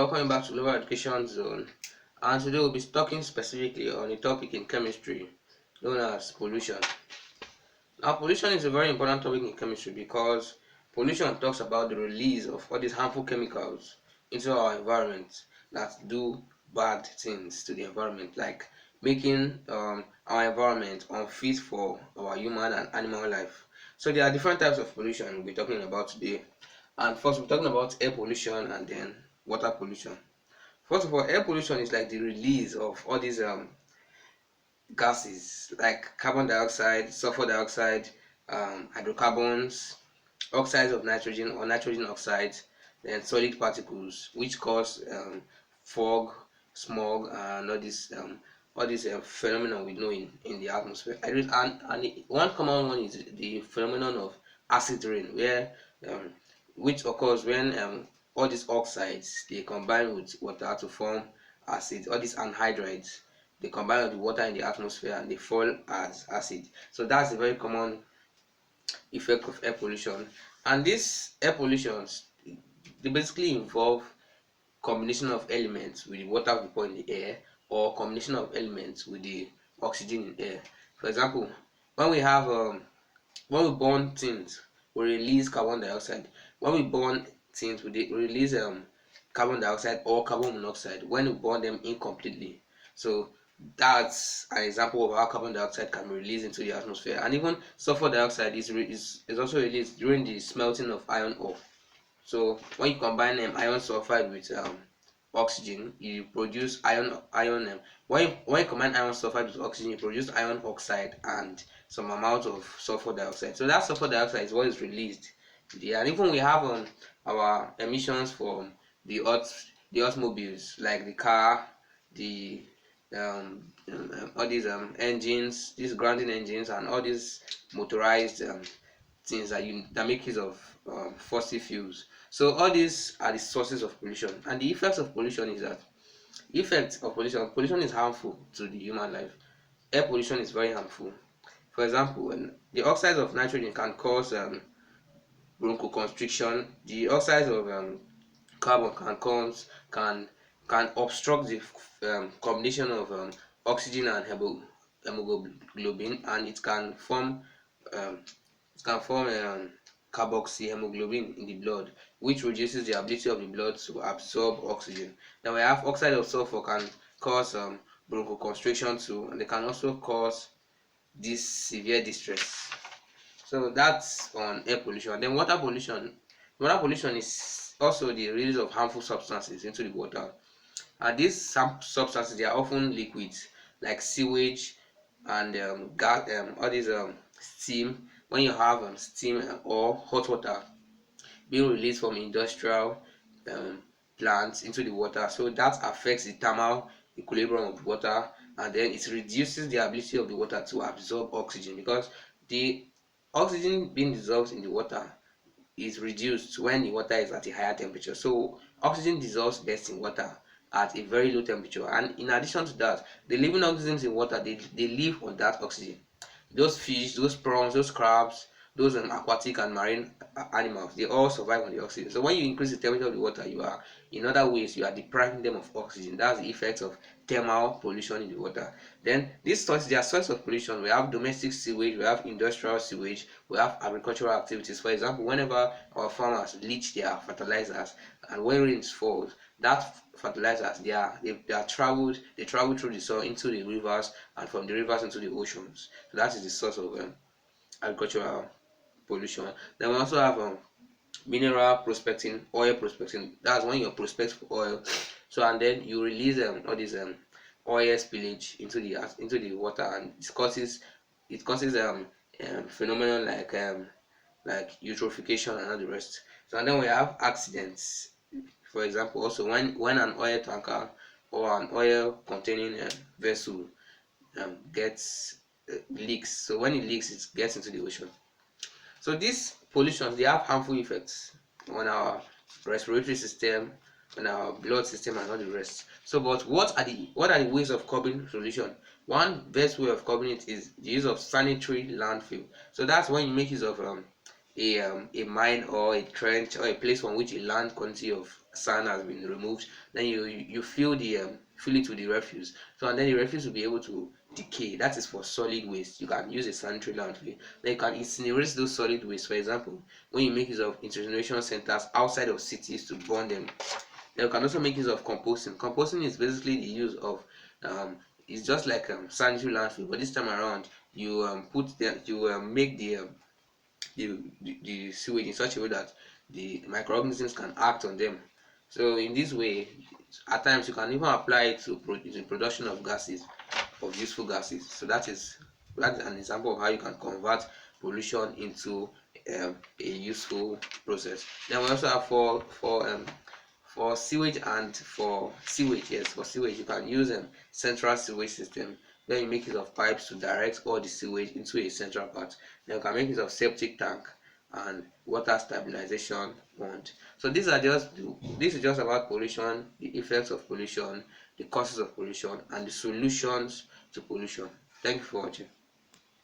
welcome back to Global Education Zone. And today we'll be talking specifically on a topic in chemistry known as pollution. Now, pollution is a very important topic in chemistry because pollution talks about the release of all these harmful chemicals into our environment that do bad things to the environment, like making our environment unfit for our human and animal life. So there are different types of pollution we'll be talking about today. And first, we're talking about air pollution and then water pollution. First of all, air pollution is like the release of all these gases like carbon dioxide, sulfur dioxide, hydrocarbons, oxides of nitrogen or nitrogen oxides, then solid particles, which cause fog, smog, and all these phenomena we know in the atmosphere. One common one is the phenomenon of acid rain, where um, which occurs when all these oxides they combine with water to form acid. All these anhydrides they combine with the water in the atmosphere and they fall as acid. So that's a very common effect of air pollution. And these air pollutions they basically involve combination of elements with the water vapor in the air or combination of elements with the oxygen in air. For example, when we have when we burn things, we release carbon dioxide. When we burn things, we release carbon dioxide or carbon monoxide when we burn them incompletely. So that's an example of how carbon dioxide can be released into the atmosphere. And even sulfur dioxide is also released during the smelting of iron ore. So when you combine iron sulfide with oxygen, you produce iron. When you combine iron sulfide with oxygen, you produce iron oxide and some amount of sulfur dioxide. So that sulfur dioxide is what is released. And even we have our emissions from the automobiles, like the car, the all these engines, these grounding engines, and all these motorized things that make use of fossil fuels. So all these are the sources of pollution, and the effects of pollution is that pollution is harmful to the human life. Air pollution is very harmful. For example, the oxides of nitrogen can cause bronchoconstriction. The oxides of carbon can can obstruct the combination of oxygen and hemoglobin, and um, it can form carboxyhemoglobin in the blood, which reduces the ability of the blood to absorb oxygen. Then we have oxide of sulfur can cause bronchoconstriction too, and they can also cause this severe distress. So that's on air pollution. Then water pollution. Water pollution is also the release of harmful substances into the water. And these substances they are often liquids like sewage and gas, all these steam. When you have steam or hot water being released from industrial um, plants into the water, so that affects the thermal equilibrium of the water, and then it reduces the ability of the water to absorb oxygen because the oxygen being dissolved in the water is reduced when the water is at a higher temperature. So oxygen dissolves best in water at a very low temperature, and in addition to that, the living organisms in water they live on that oxygen. Those fish, those prawns, those crabs, those aquatic and marine animals, they all survive on the oxygen. So when you increase the temperature of the water, you are in other ways you are depriving them of oxygen. That's the effect of thermal pollution in the water. Then these sources, there are sources of pollution. We have domestic sewage, we have industrial sewage, we have agricultural activities. For example, whenever our farmers leach their fertilizers and when rains falls, that fertilizers they travel through the soil into the rivers and from the rivers into the oceans. So that is the source of agricultural pollution. Then we also have mineral prospecting, oil prospecting. That's when you prospect for oil. So and then you release all these oil spillage into the water, and it causes phenomenon like eutrophication and all the rest. So and then we have accidents. For example, also when an oil tanker or an oil containing vessel gets leaks. So when it leaks, it gets into the ocean. So these pollutions they have harmful effects on our respiratory system, on our blood system, and all the rest. So, but what are the ways of curbing pollution? One best way of curbing it is the use of sanitary landfill. So that's when you make use of a mine or a trench or a place from which a land quantity of sand has been removed, then you fill the fill it with the refuse. So and then the refuse will be able to decay. That is for solid waste. You can use a sanitary landfill. Then you can incinerate those solid waste. For example, when you make use of incineration centers outside of cities to burn them. Then you can also make use of composting. Composting is basically the use of it's just like sanitary landfill, but this time around you make the sewage in such a way that the microorganisms can act on them. So in this way, at times you can even apply it to the production of gases, of useful gases. So that's an example of how you can convert pollution into a useful process. Then we also have for sewage and for sewage, yes, for sewage you can use a central sewage system. Then you make use of pipes to direct all the sewage into a central part. Then you can make use of septic tank and water stabilization pond. So this is just about pollution, the effects of pollution, the causes of pollution, and the solutions to pollution. Thank you for watching.